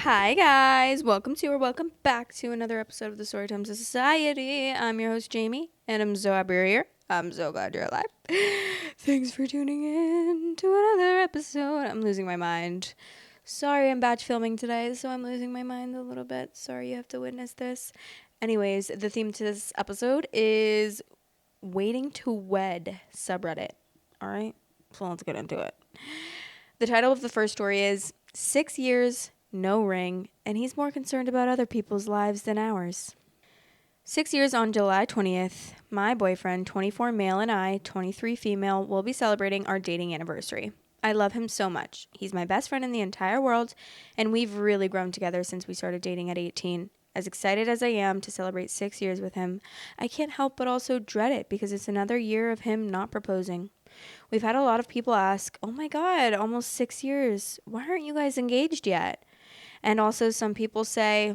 Hi guys, welcome back to another episode of the Storytime Society. I'm your host Jamie, and I'm so happy you're here. I'm so glad you're alive. Thanks for tuning in to another episode. I'm losing my mind. Sorry, I'm batch filming today, so I'm losing my mind a little bit. Sorry you have to witness this. Anyways, the theme to this episode is WaitingToWed subreddit. Alright, so let's get into it. The title of the first story is 6 years, no ring, and he's more concerned about other people's lives than ours. 6 years on July 20th, my boyfriend, 24 male, and I, 23 female, will be celebrating our dating anniversary. I love him so much. He's my best friend in the entire world, and we've really grown together since we started dating at 18. As excited as I am to celebrate 6 years with him, I can't help but also dread it because it's another year of him not proposing. We've had a lot of people ask, oh my God, almost 6 years. Why aren't you guys engaged yet? And also some people say,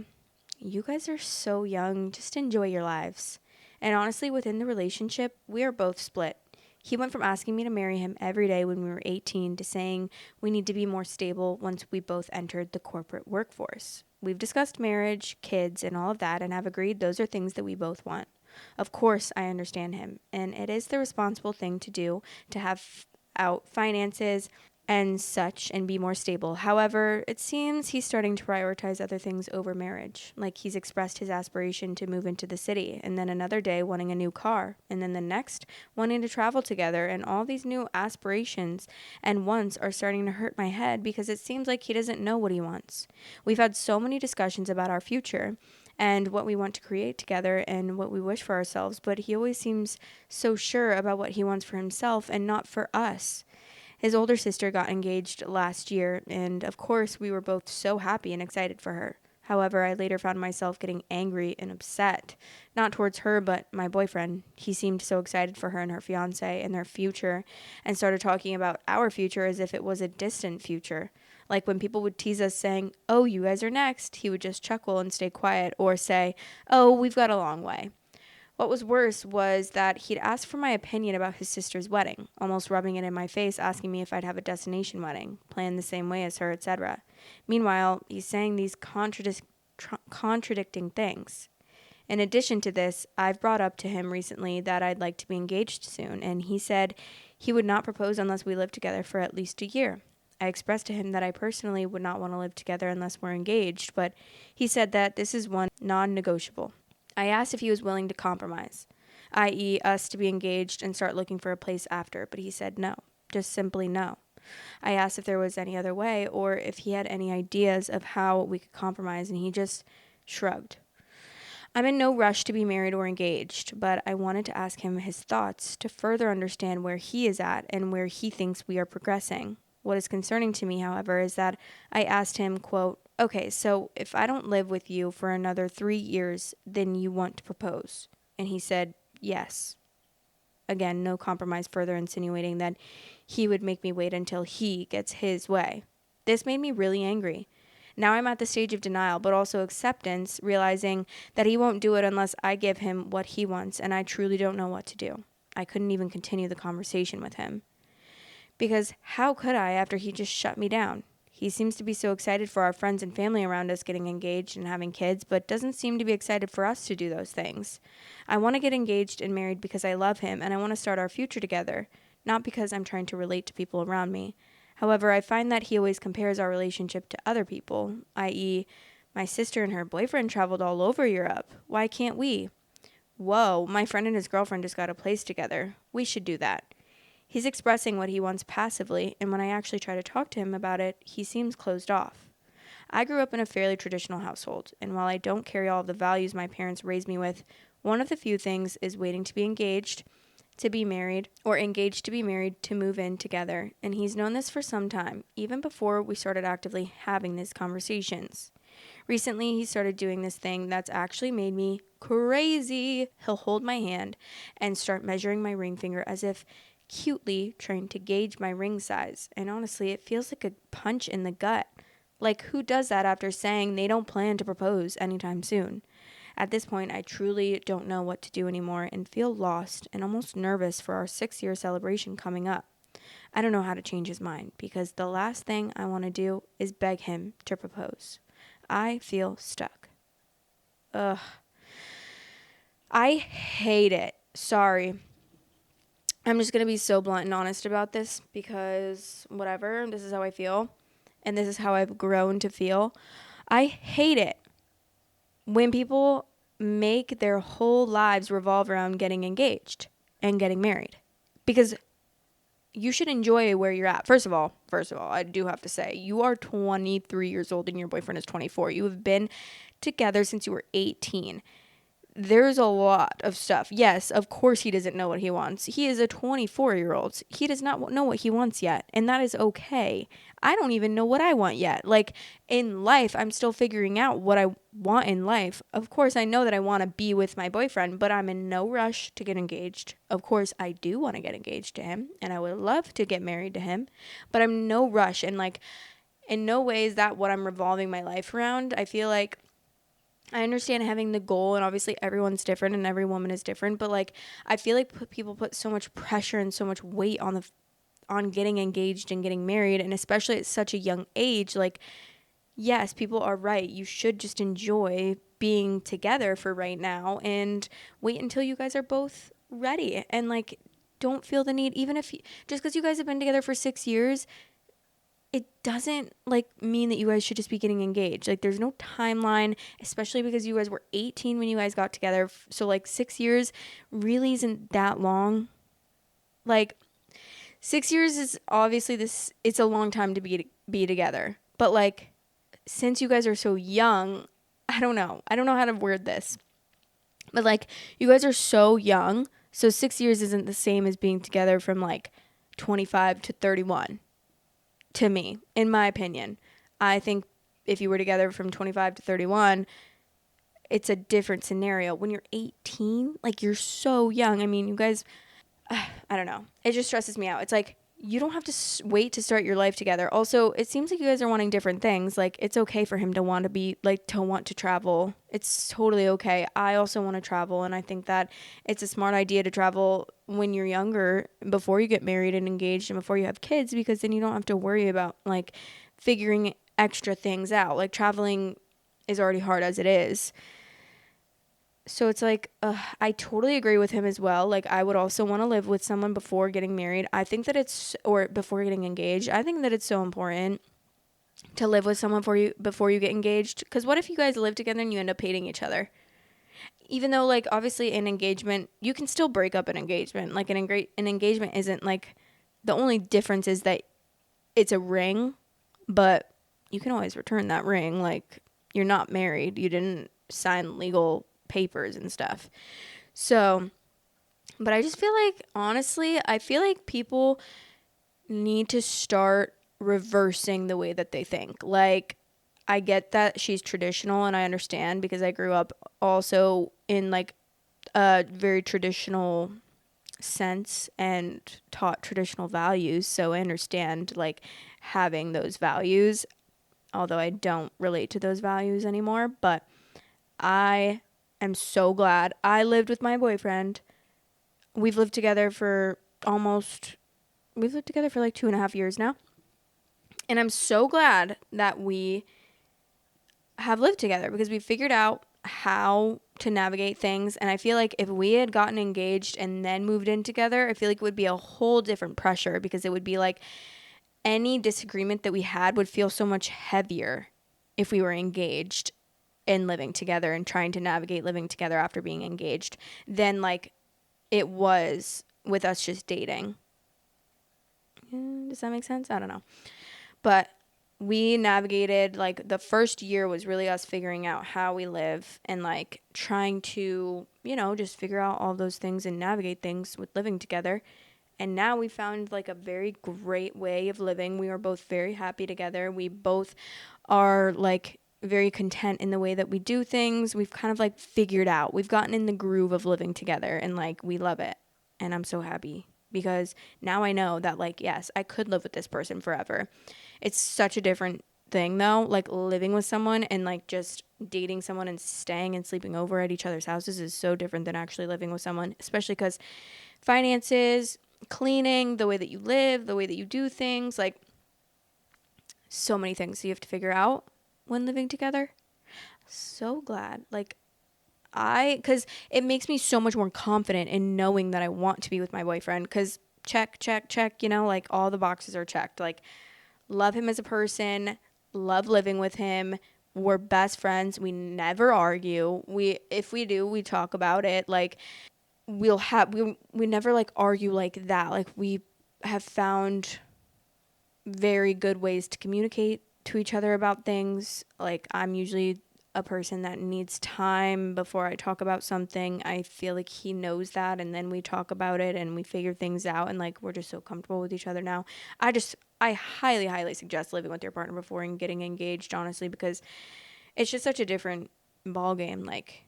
you guys are so young, just enjoy your lives. And honestly, within the relationship, we are both split. He went from asking me to marry him every day when we were 18 to saying we need to be more stable once we both entered the corporate workforce. We've discussed marriage, kids, and all of that, and have agreed those are things that we both want. Of course, I understand him, and it is the responsible thing to do to have out finances and such and be more stable. However, it seems he's starting to prioritize other things over marriage. Like he's expressed his aspiration to move into the city, and then another day wanting a new car, and then the next wanting to travel together, and all these new aspirations and wants are starting to hurt my head because it seems like he doesn't know what he wants. We've had so many discussions about our future and what we want to create together and what we wish for ourselves, but he always seems so sure about what he wants for himself and not for us. His older sister got engaged last year, and of course we were both so happy and excited for her. However, I later found myself getting angry and upset, not towards her, but my boyfriend. He seemed so excited for her and her fiance and their future, and started talking about our future as if it was a distant future. Like when people would tease us saying, oh, you guys are next, he would just chuckle and stay quiet, or say, oh, we've got a long way. What was worse was that he'd asked for my opinion about his sister's wedding, almost rubbing it in my face, asking me if I'd have a destination wedding, planned the same way as her, etc. Meanwhile, he's saying these contradicting things. In addition to this, I've brought up to him recently that I'd like to be engaged soon, and he said he would not propose unless we lived together for at least a year. I expressed to him that I personally would not want to live together unless we're engaged, but he said that this is one non-negotiable. I asked if he was willing to compromise, i.e. us to be engaged and start looking for a place after, but he said no, just simply no. I asked if there was any other way or if he had any ideas of how we could compromise, and he just shrugged. I'm in no rush to be married or engaged, but I wanted to ask him his thoughts to further understand where he is at and where he thinks we are progressing. What is concerning to me, however, is that I asked him, quote, okay, so if I don't live with you for another 3 years, then you want to propose? And he said, yes. Again, no compromise, further insinuating that he would make me wait until he gets his way. This made me really angry. Now I'm at the stage of denial, but also acceptance, realizing that he won't do it unless I give him what he wants, and I truly don't know what to do. I couldn't even continue the conversation with him. Because how could I after he just shut me down? He seems to be so excited for our friends and family around us getting engaged and having kids, but doesn't seem to be excited for us to do those things. I want to get engaged and married because I love him and I want to start our future together, not because I'm trying to relate to people around me. However, I find that he always compares our relationship to other people, i.e., my sister and her boyfriend traveled all over Europe. Why can't we? Whoa, my friend and his girlfriend just got a place together. We should do that. He's expressing what he wants passively, and when I actually try to talk to him about it, he seems closed off. I grew up in a fairly traditional household, and while I don't carry all of the values my parents raised me with, one of the few things is waiting to be engaged, to be married, or engaged to be married to move in together, and he's known this for some time, even before we started actively having these conversations. Recently, he started doing this thing that's actually made me crazy. He'll hold my hand and start measuring my ring finger as if cutely trying to gauge my ring size, and honestly, it feels like a punch in the gut. Like, who does that after saying they don't plan to propose anytime soon? At this point, I truly don't know what to do anymore and feel lost and almost nervous for our 6-year celebration coming up. I don't know how to change his mind because the last thing I want to do is beg him to propose. I feel stuck. Ugh. I hate it. Sorry. I'm just going to be so blunt and honest about this because whatever, this is how I feel. And this is how I've grown to feel. I hate it when people make their whole lives revolve around getting engaged and getting married. Because you should enjoy where you're at. First of all, I do have to say, you are 23 years old and your boyfriend is 24. You have been together since you were 18. There's a lot of stuff. Yes, of course he doesn't know what he wants. He is a 24-year-old. He does not know what he wants yet, and that is okay. I don't even know what I want yet. Like, in life, I'm still figuring out what I want in life. Of course, I know that I want to be with my boyfriend, but I'm in no rush to get engaged. Of course, I do want to get engaged to him, and I would love to get married to him, but I'm in no rush, and, like, in no way is that what I'm revolving my life around. I feel like I understand having the goal, and obviously everyone's different and every woman is different, but like I feel like people put so much pressure and so much weight on getting engaged and getting married, and especially at such a young age. Like, yes, people are right. You should just enjoy being together for right now and wait until you guys are both ready, and like don't feel the need, even if just because you guys have been together for 6 years, it doesn't like mean that you guys should just be getting engaged. Like, there's no timeline, especially because you guys were 18 when you guys got together. So like 6 years really isn't that long. Like, 6 years is obviously it's a long time to be together. But like, since you guys are so young, I don't know how to word this. But like, you guys are so young. So 6 years isn't the same as being together from like 25 to 31. To me, in my opinion. I think if you were together from 25 to 31, it's a different scenario. When you're 18, like, you're so young. I mean, you guys, I don't know. It just stresses me out. It's like, you don't have to wait to start your life together. Also, it seems like you guys are wanting different things. Like, it's okay for him to want to be, like, to want to travel. It's totally okay. I also want to travel, and I think that it's a smart idea to travel when you're younger, before you get married and engaged and before you have kids, because then you don't have to worry about, like, figuring extra things out. Like, traveling is already hard as it is. So it's like, I totally agree with him as well. Like, I would also want to live with someone before getting married. I think that or before getting engaged. I think that it's so important to live with someone before you get engaged. Because what if you guys live together and you end up hating each other? Even though, like, obviously an engagement, you can still break up an engagement. Like, an engagement isn't, like, the only difference is that it's a ring, but you can always return that ring. Like, you're not married. You didn't sign legal papers and stuff. So, but I just feel like, honestly, I feel like people need to start reversing the way that they think. Like, I get that she's traditional, and I understand because I grew up also in like a very traditional sense and taught traditional values. So I understand like having those values, although I don't relate to those values anymore. But I am so glad I lived with my boyfriend. We've lived together for like 2.5 years now. And I'm so glad that we have lived together because we figured out how to navigate things. And I feel like if we had gotten engaged and then moved in together, I feel like it would be a whole different pressure, because it would be like any disagreement that we had would feel so much heavier if we were engaged and living together and trying to navigate living together after being engaged than like it was with us just dating. Does that make sense? I don't know. But we navigated, like, the first year was really us figuring out how we live and like trying to, just figure out all those things and navigate things with living together. And now we found like a very great way of living. We are both very happy together. We both are like very content in the way that we do things. We've kind of like figured out, we've gotten in the groove of living together, and like we love it. And I'm so happy because now I know that, like, yes, I could live with this person forever. It's such a different thing though, like living with someone and like just dating someone and staying and sleeping over at each other's houses is so different than actually living with someone, especially because finances, cleaning, the way that you live, the way that you do things, like so many things you have to figure out when living together. So glad. Like, because it makes me so much more confident in knowing that I want to be with my boyfriend, because check, check, check, like all the boxes are checked. Like, love him as a person, love living with him. We're best friends. We never argue. If we do, we talk about it. Like, we never like argue like that. Like, we have found very good ways to communicate to each other about things. Like, I'm usually a person that needs time before I talk about something. I feel like he knows that, and then we talk about it and we figure things out, and like, we're just so comfortable with each other now. I highly, highly suggest living with your partner before and getting engaged, honestly, because it's just such a different ball game. Like,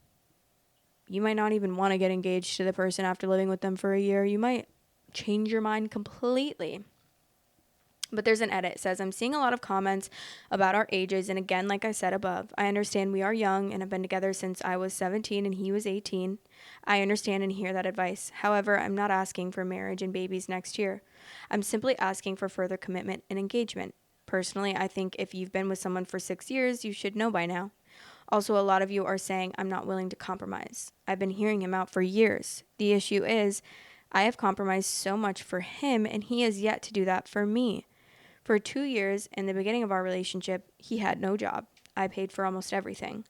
you might not even want to get engaged to the person after living with them for a year. You might change your mind completely. But there's an edit. It says, I'm seeing a lot of comments about our ages. And again, like I said above, I understand we are young and have been together since I was 17 and he was 18. I understand and hear that advice. However, I'm not asking for marriage and babies next year. I'm simply asking for further commitment and engagement. Personally, I think if you've been with someone for 6 years, you should know by now. Also, a lot of you are saying I'm not willing to compromise. I've been hearing him out for years. The issue is I have compromised so much for him and he has yet to do that for me. For 2 years, in the beginning of our relationship, he had no job. I paid for almost everything.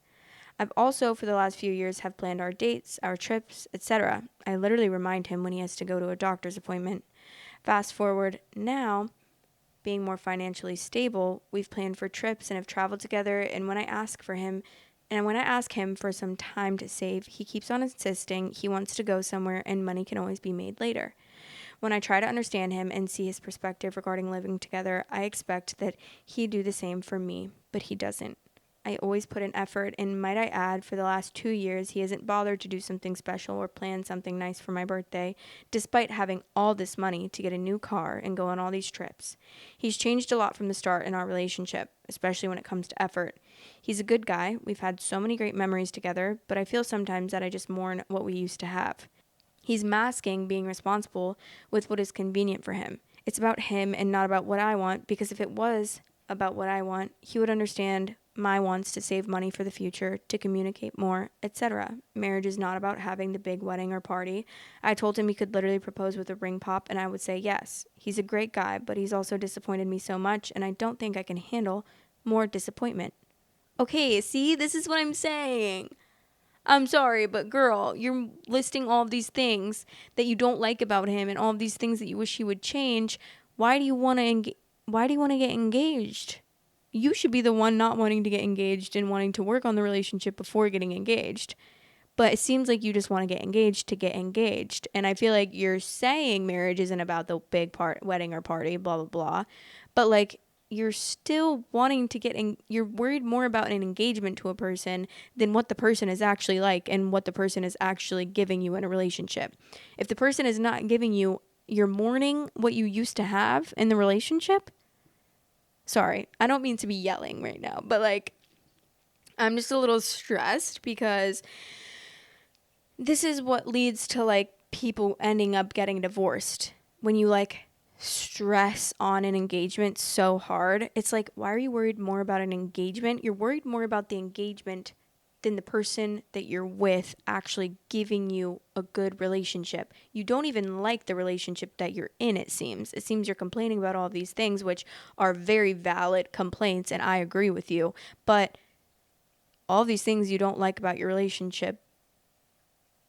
I've also, for the last few years, have planned our dates, our trips, etc. I literally remind him when he has to go to a doctor's appointment. Fast forward now, being more financially stable, we've planned for trips and have traveled together, and when I ask him for some time to save, he keeps on insisting he wants to go somewhere and money can always be made later. When I try to understand him and see his perspective regarding living together, I expect that he'd do the same for me, but he doesn't. I always put in effort, and might I add, for the last 2 years, he hasn't bothered to do something special or plan something nice for my birthday, despite having all this money to get a new car and go on all these trips. He's changed a lot from the start in our relationship, especially when it comes to effort. He's a good guy. We've had so many great memories together, but I feel sometimes that I just mourn what we used to have. He's masking being responsible with what is convenient for him. It's about him and not about what I want, because if it was about what I want, he would understand my wants to save money for the future, to communicate more, etc. Marriage is not about having the big wedding or party. I told him he could literally propose with a ring pop and I would say yes. He's a great guy, but he's also disappointed me so much and I don't think I can handle more disappointment. Okay, see, this is what I'm saying. I'm sorry, but girl, you're listing all of these things that you don't like about him and all of these things that you wish he would change. Why do you want to get engaged? You should be the one not wanting to get engaged and wanting to work on the relationship before getting engaged. But it seems like you just want to get engaged to get engaged. And I feel like you're saying marriage isn't about the big wedding or party, blah, blah, blah. But like, you're still wanting to you're worried more about an engagement to a person than what the person is actually like and what the person is actually giving you in a relationship. If the person is not giving you, you're mourning what you used to have in the relationship. Sorry, I don't mean to be yelling right now, but like, I'm just a little stressed because this is what leads to like people ending up getting divorced. When you like stress on an engagement so hard, it's like, why are you worried more about an engagement? You're worried more about the engagement than the person that you're with actually giving you a good relationship. You don't even like the relationship that you're in, it seems. It seems you're complaining about all these things, which are very valid complaints, and I agree with you. But all these things you don't like about your relationship,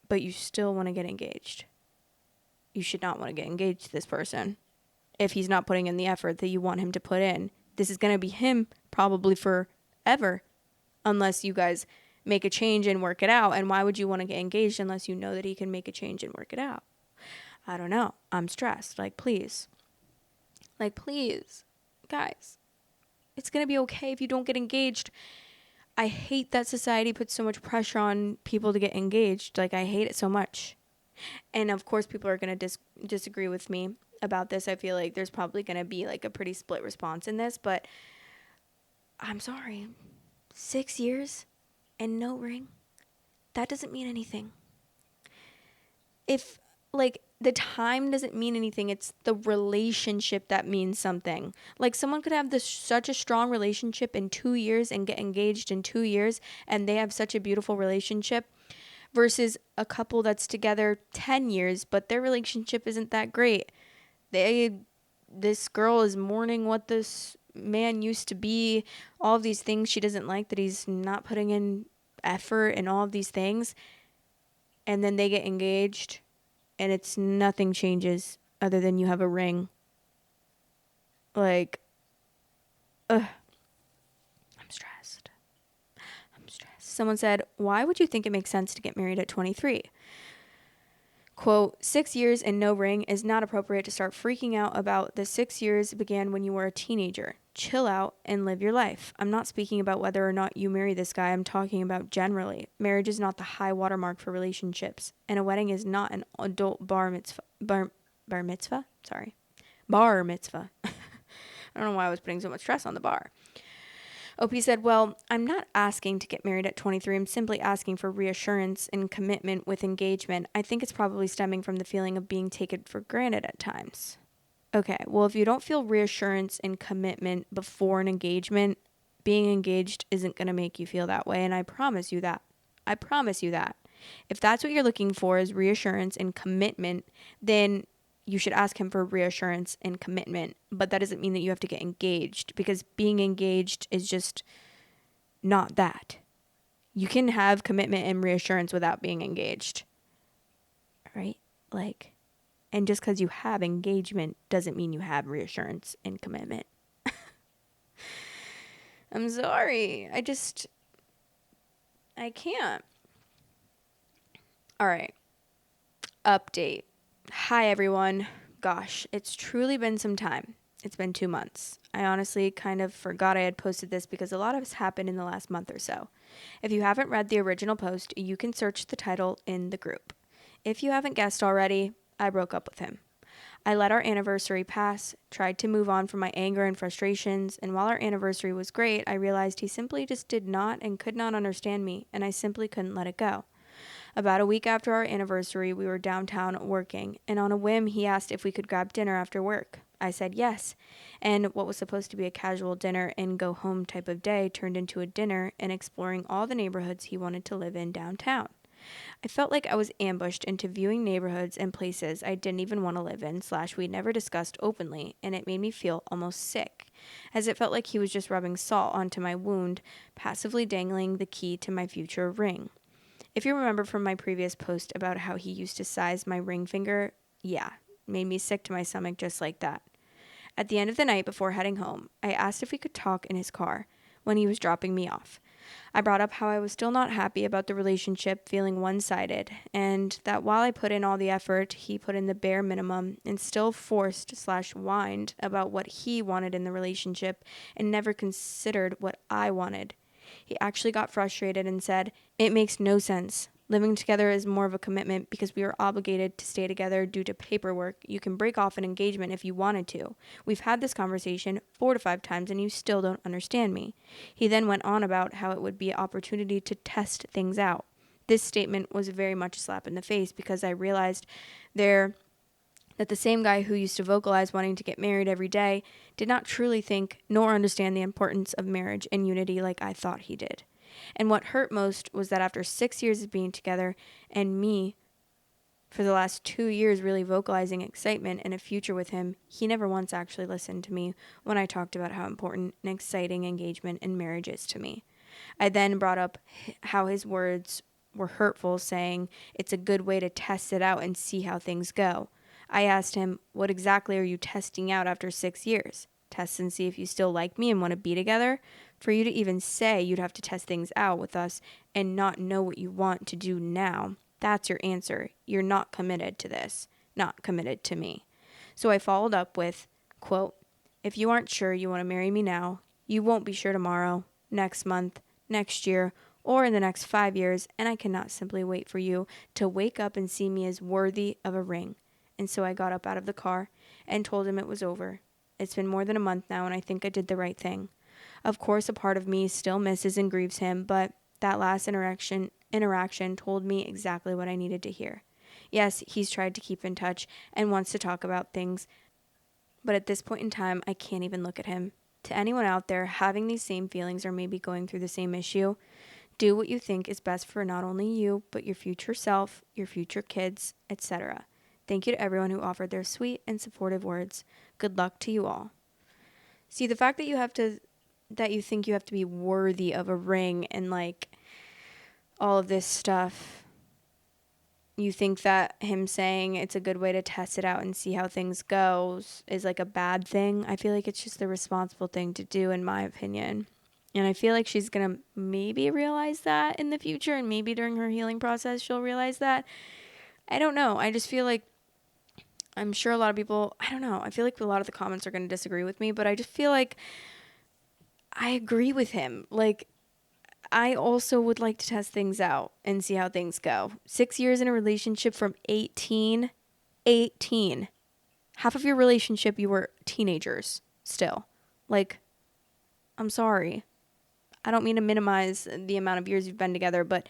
but you still want to get engaged. You should not want to get engaged to this person if he's not putting in the effort that you want him to put in. This is going to be him probably forever unless you guys make a change and work it out. And why would you want to get engaged unless you know that he can make a change and work it out? I don't know. I'm stressed. Like, please. Guys, it's going to be okay if you don't get engaged. I hate that society puts so much pressure on people to get engaged. Like, I hate it so much. And of course, people are going to disagree with me about this. I feel like there's probably going to be like a pretty split response in this, but I'm sorry. 6 years and no ring, that doesn't mean anything. If like the time doesn't mean anything. It's the relationship that means something. Like, someone could have such a strong relationship in 2 years and get engaged in 2 years, and they have such a beautiful relationship, versus a couple that's together 10 years, but their relationship isn't that great. This girl is mourning what this man used to be, all of these things she doesn't like, that he's not putting in effort and all of these things. And then they get engaged, and it's nothing changes other than you have a ring. Like, ugh. I'm stressed. Someone said, why would you think it makes sense to get married at 23? Quote, 6 years and no ring is not appropriate to start freaking out about. The 6 years began when you were a teenager. Chill out and live your life. I'm not speaking about whether or not you marry this guy. I'm talking about generally. Marriage is not the high watermark for relationships, and a wedding is not an adult bar mitzvah. Bar mitzvah? Sorry. Bar mitzvah. I don't know why I was putting so much stress on the bar. OP said, well, I'm not asking to get married at 23. I'm simply asking for reassurance and commitment with engagement. I think it's probably stemming from the feeling of being taken for granted at times. Okay, well, if you don't feel reassurance and commitment before an engagement, being engaged isn't going to make you feel that way, and I promise you that. If that's what you're looking for is reassurance and commitment, then you should ask him for reassurance and commitment. But that doesn't mean that you have to get engaged, because being engaged is just not that. You can have commitment and reassurance without being engaged. Right? Like, and just because you have engagement doesn't mean you have reassurance and commitment. I'm sorry. I can't. All right. Update. Hi, everyone. Gosh, it's truly been some time. It's been 2 months. I honestly kind of forgot I had posted this because a lot has happened in the last month or so. If you haven't read the original post, you can search the title in the group. If you haven't guessed already, I broke up with him. I let our anniversary pass, tried to move on from my anger and frustrations, and while our anniversary was great, I realized he simply just did not and could not understand me, and I simply couldn't let it go. About a week after our anniversary, we were downtown working, and on a whim, he asked if we could grab dinner after work. I said yes, and what was supposed to be a casual dinner and go home type of day turned into a dinner and exploring all the neighborhoods he wanted to live in downtown. I felt like I was ambushed into viewing neighborhoods and places I didn't even want to live in / we'd never discussed openly, and it made me feel almost sick, as it felt like he was just rubbing salt onto my wound, passively dangling the key to my future ring. If you remember from my previous post about how he used to size my ring finger, yeah, made me sick to my stomach just like that. At the end of the night before heading home, I asked if we could talk in his car when he was dropping me off. I brought up how I was still not happy about the relationship feeling one-sided, and that while I put in all the effort, he put in the bare minimum and still forced / whined about what he wanted in the relationship and never considered what I wanted. He actually got frustrated and said, "It makes no sense. Living together is more of a commitment because we are obligated to stay together due to paperwork. You can break off an engagement if you wanted to. We've had this conversation 4 to 5 times and you still don't understand me." He then went on about how it would be an opportunity to test things out. This statement was very much a slap in the face because I realized that the same guy who used to vocalize wanting to get married every day did not truly think nor understand the importance of marriage and unity like I thought he did. And what hurt most was that after 6 years of being together and me for the last 2 years really vocalizing excitement and a future with him, he never once actually listened to me when I talked about how important and exciting engagement and marriage is to me. I then brought up how his words were hurtful, saying it's a good way to test it out and see how things go. I asked him, what exactly are you testing out after 6 years? Test and see if you still like me and want to be together? For you to even say you'd have to test things out with us and not know what you want to do now, that's your answer. You're not committed to this, not committed to me. So I followed up with, quote, if you aren't sure you want to marry me now, you won't be sure tomorrow, next month, next year, or in the next 5 years, and I cannot simply wait for you to wake up and see me as worthy of a ring. And so I got up out of the car and told him it was over. It's been more than a month now, and I think I did the right thing. Of course, a part of me still misses and grieves him, but that last interaction told me exactly what I needed to hear. Yes, he's tried to keep in touch and wants to talk about things, but at this point in time, I can't even look at him. To anyone out there having these same feelings or maybe going through the same issue, do what you think is best for not only you, but your future self, your future kids, etc. Thank you to everyone who offered their sweet and supportive words. Good luck to you all. See, the fact that you think you have to be worthy of a ring and like all of this stuff, you think that him saying it's a good way to test it out and see how things goes is like a bad thing. I feel like it's just the responsible thing to do, in my opinion. And I feel like she's going to maybe realize that in the future, and maybe during her healing process she'll realize that. I don't know. I just feel like, I'm sure a lot of people, I don't know. I feel like a lot of the comments are going to disagree with me, but I just feel like I agree with him. Like, I also would like to test things out and see how things go. 6 years in a relationship from 18. Half of your relationship, you were teenagers still. Like, I'm sorry. I don't mean to minimize the amount of years you've been together, but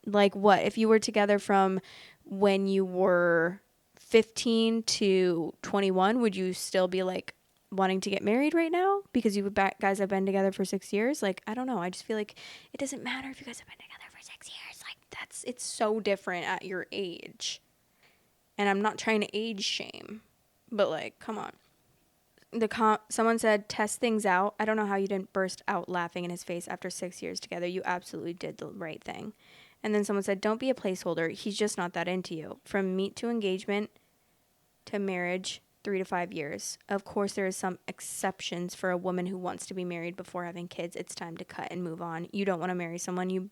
like what? If you were together from when you were 15 to 21, would you still be like wanting to get married right now because you guys have been together for 6 years? Like, I don't know. I just feel like it doesn't matter if you guys have been together for 6 years. Like, it's so different at your age. And I'm not trying to age shame, but like, come on. Someone said, test things out. I don't know how you didn't burst out laughing in his face after 6 years together. You absolutely did the right thing. And then someone said, don't be a placeholder. He's just not that into you. From meet to engagement to marriage, 3 to 5 years. Of course, there is some exceptions for a woman who wants to be married before having kids. It's time to cut and move on. You don't want to marry someone you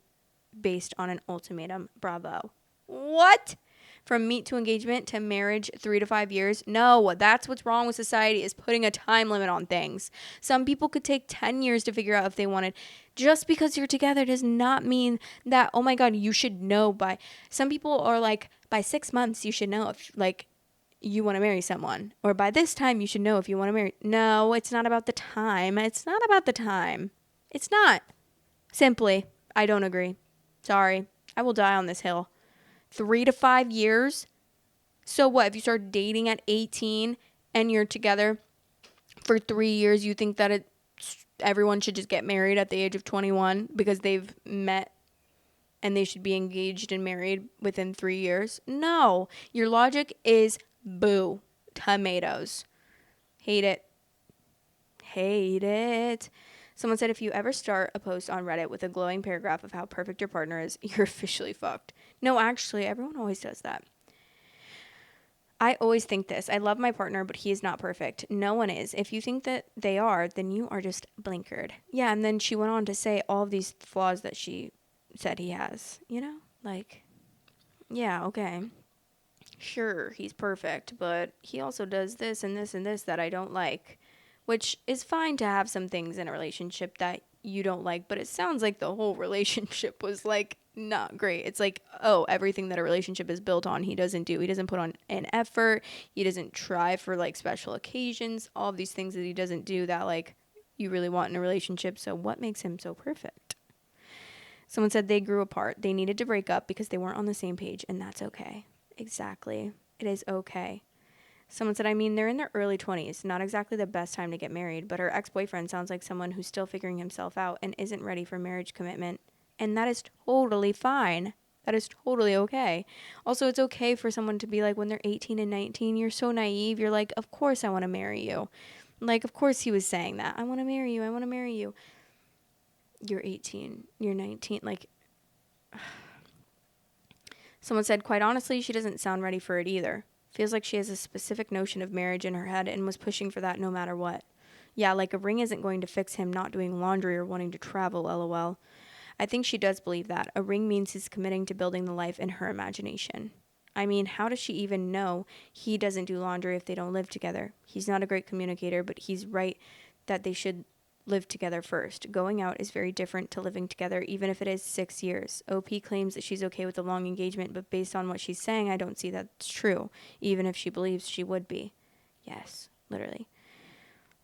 based on an ultimatum. Bravo. What? From meet to engagement to marriage, 3 to 5 years? No, that's what's wrong with society, is putting a time limit on things. Some people could take 10 years to figure out if they wanted. Just because you're together does not mean that, oh my God, you should know by. Some people are like, by 6 months, you should know if, like, you want to marry someone. Or by this time, you should know if you want to marry. No, it's not about the time. It's not about the time. It's not. Simply, I don't agree. Sorry. I will die on this hill. 3 to 5 years. So what, if you start dating at 18 and you're together for 3 years, you think that everyone should just get married at the age of 21 because they've met and they should be engaged and married within 3 years? No, your logic is boo. Tomatoes. Hate it. Hate it. Someone said, if you ever start a post on Reddit with a glowing paragraph of how perfect your partner is, you're officially fucked. No, actually, everyone always does that. I always think this. I love my partner, but he is not perfect. No one is. If you think that they are, then you are just blinkered. Yeah, and then she went on to say all of these flaws that she said he has. You know? Like, yeah, okay. Sure, he's perfect, but he also does this and this and this that I don't like. Which is fine to have some things in a relationship that you don't like, but it sounds like the whole relationship was like not great. It's like, oh, everything that a relationship is built on, he doesn't do. He doesn't put on an effort. He doesn't try for like special occasions, all of these things that he doesn't do that like you really want in a relationship. So what makes him so perfect? Someone said they grew apart. They needed to break up because they weren't on the same page, and that's okay. Exactly. It is okay. Someone said, I mean, they're in their early 20s. Not exactly the best time to get married, but her ex-boyfriend sounds like someone who's still figuring himself out and isn't ready for marriage commitment. And that is totally fine. That is totally okay. Also, it's okay for someone to be like, when they're 18 and 19, you're so naive. You're like, of course I want to marry you. Like, of course he was saying that. I want to marry you. I want to marry you. You're 18. You're 19. Like, someone said, quite honestly, she doesn't sound ready for it either. Feels like she has a specific notion of marriage in her head and was pushing for that no matter what. Yeah, like a ring isn't going to fix him not doing laundry or wanting to travel, lol. I think she does believe that. A ring means he's committing to building the life in her imagination. I mean, how does she even know he doesn't do laundry if they don't live together? He's not a great communicator, but he's right that they should live together first. Going out is very different to living together, even if it is 6 years. OP claims that she's okay with the long engagement, but based on what she's saying, I don't see that's true, even if she believes she would be. Yes, literally.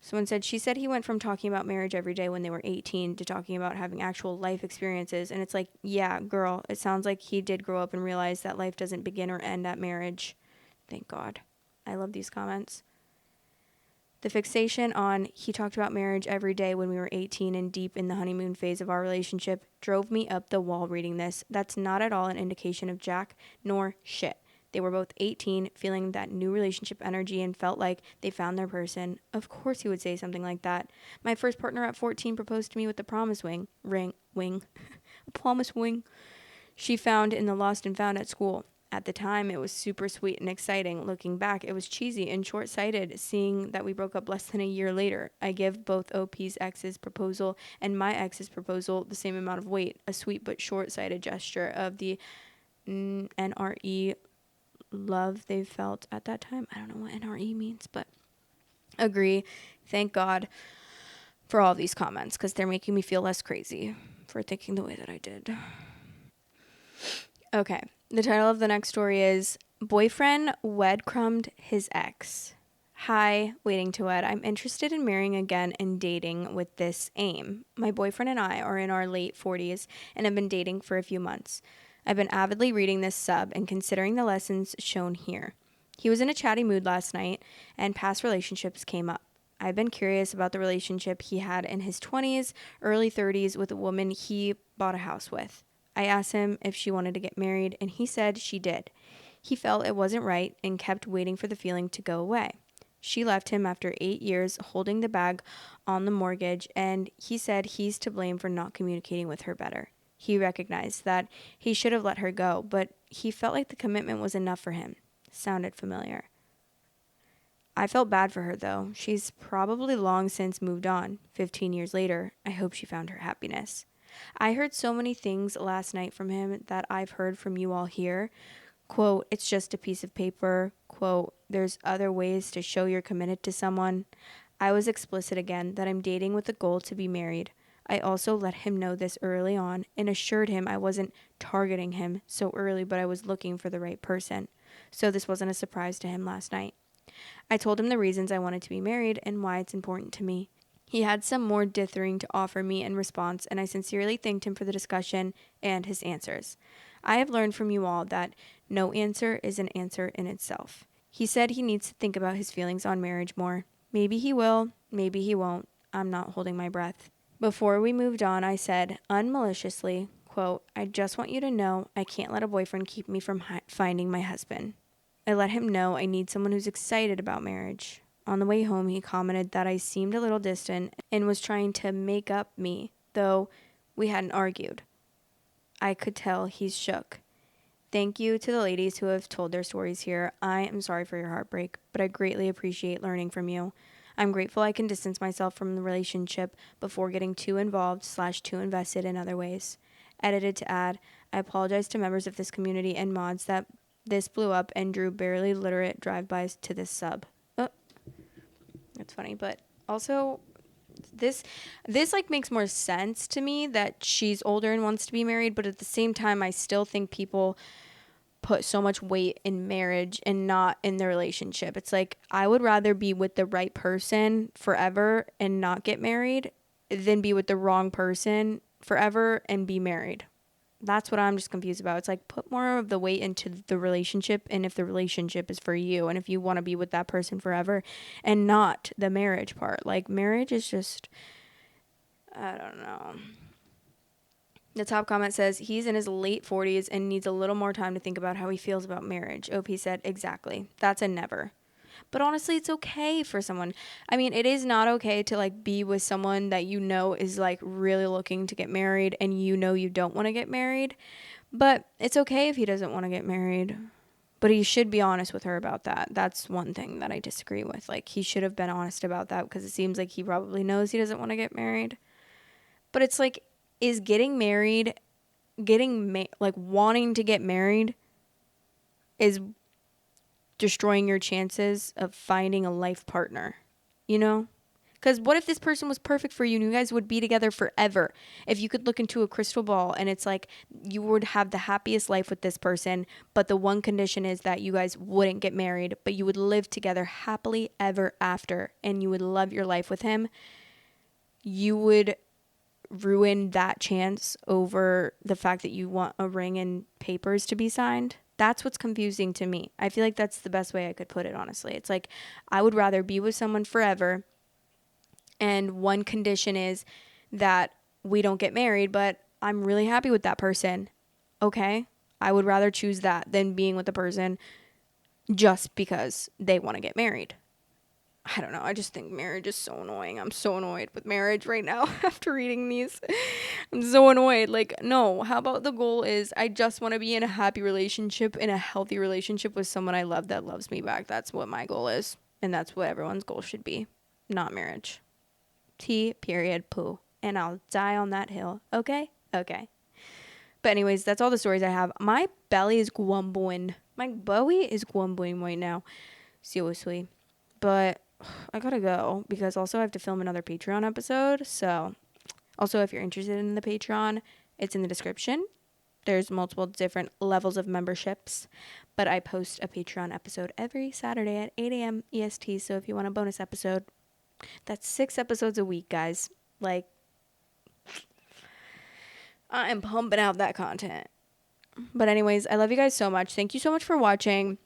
Someone said, she said he went from talking about marriage every day when they were 18 to talking about having actual life experiences. And it's like, yeah, girl, it sounds like he did grow up and realize that life doesn't begin or end at marriage. Thank God. I love these comments. The fixation on he talked about marriage every day when we were 18 and deep in the honeymoon phase of our relationship drove me up the wall reading this. That's not at all an indication of jack nor shit. They were both 18, feeling that new relationship energy and felt like they found their person. Of course he would say something like that. My first partner at 14 proposed to me with the promise a promise ring she found in the lost and found at school. At the time, it was super sweet and exciting. Looking back, it was cheesy and short-sighted, seeing that we broke up less than a year later. I give both OP's ex's proposal and my ex's proposal the same amount of weight, a sweet but short-sighted gesture of the NRE love they felt at that time. I don't know what NRE means, but agree. Thank God for all these comments because they're making me feel less crazy for thinking the way that I did. Okay, the title of the next story is Boyfriend Wedcrumbed His Ex. Hi, WaitingToWed. I'm interested in marrying again and dating with this aim. My boyfriend and I are in our late 40s and have been dating for a few months. I've been avidly reading this sub and considering the lessons shown here. He was in a chatty mood last night and past relationships came up. I've been curious about the relationship he had in his 20s, early 30s with a woman he bought a house with. I asked him if she wanted to get married, and he said she did. He felt it wasn't right and kept waiting for the feeling to go away. She left him after 8 years holding the bag on the mortgage, and he said he's to blame for not communicating with her better. He recognized that he should have let her go, but he felt like the commitment was enough for him. Sounded familiar. I felt bad for her, though. She's probably long since moved on. 15 years later, I hope she found her happiness. I heard so many things last night from him that I've heard from you all here. Quote, it's just a piece of paper. Quote, there's other ways to show you're committed to someone. I was explicit again that I'm dating with the goal to be married. I also let him know this early on and assured him I wasn't targeting him so early, but I was looking for the right person. So this wasn't a surprise to him last night. I told him the reasons I wanted to be married and why it's important to me. He had some more dithering to offer me in response, and I sincerely thanked him for the discussion and his answers. I have learned from you all that no answer is an answer in itself. He said he needs to think about his feelings on marriage more. Maybe he will, maybe he won't. I'm not holding my breath. Before we moved on, I said, unmaliciously, quote, I just want you to know I can't let a boyfriend keep me from finding my husband. I let him know I need someone who's excited about marriage. On the way home, he commented that I seemed a little distant and was trying to make up me, though we hadn't argued. I could tell he's shook. Thank you to the ladies who have told their stories here. I am sorry for your heartbreak, but I greatly appreciate learning from you. I'm grateful I can distance myself from the relationship before getting too involved / too invested in other ways. Edited to add, I apologize to members of this community and mods that this blew up and drew barely literate drive-bys to this sub. That's funny, but also this like makes more sense to me that she's older and wants to be married, but at the same time I still think people put so much weight in marriage and not in the relationship. It's like I would rather be with the right person forever and not get married than be with the wrong person forever and be married. That's what I'm just confused about. It's like put more of the weight into the relationship and if the relationship is for you and if you want to be with that person forever and not the marriage part. Like marriage is just, I don't know. The top comment says he's in his late 40s and needs a little more time to think about how he feels about marriage. OP said, exactly. That's a never. But honestly, it's okay for someone. I mean, it is not okay to like be with someone that you know is like really looking to get married and you know you don't want to get married. But it's okay if he doesn't want to get married. But he should be honest with her about that. That's one thing that I disagree with. Like he should have been honest about that because it seems like he probably knows he doesn't want to get married. But it's like, is getting married, like wanting to get married is destroying your chances of finding a life partner, you know? Because what if this person was perfect for you and you guys would be together forever? If you could look into a crystal ball and it's like you would have the happiest life with this person, but the one condition is that you guys wouldn't get married, but you would live together happily ever after and you would love your life with him, you would ruin that chance over the fact that you want a ring and papers to be signed. That's what's confusing to me. I feel like that's the best way I could put it, honestly. It's like I would rather be with someone forever, and one condition is that we don't get married, but I'm really happy with that person. Okay? I would rather choose that than being with a person just because they want to get married. I don't know. I just think marriage is so annoying. I'm so annoyed with marriage right now after reading these. I'm so annoyed. Like, no, how about the goal is I just want to be in a happy relationship, in a healthy relationship with someone I love that loves me back. That's what my goal is. And that's what everyone's goal should be. Not marriage. T period poo. And I'll die on that hill. Okay? Okay. But anyways, that's all the stories I have. My belly is grumbling. My belly is grumbling right now. Seriously. But I gotta go because also I have to film another Patreon episode. So also if you're interested in the Patreon, it's in the description. There's multiple different levels of memberships, but I post a Patreon episode every Saturday at 8 a.m. EST. So if you want a bonus episode, that's 6 episodes a week, guys. Like, I am pumping out that content. But anyways, I love you guys so much. Thank you so much for watching.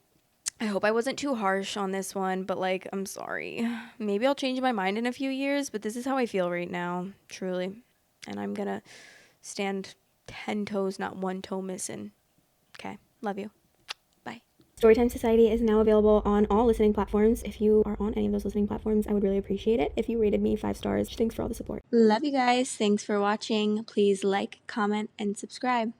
I hope I wasn't too harsh on this one, but like, I'm sorry. Maybe I'll change my mind in a few years, but this is how I feel right now, truly. And I'm gonna stand 10 toes, not 1 toe missing. Okay, love you. Bye. Storytime Society is now available on all listening platforms. If you are on any of those listening platforms, I would really appreciate it if you rated me 5 stars. Thanks for all the support. Love you guys. Thanks for watching. Please like, comment, and subscribe.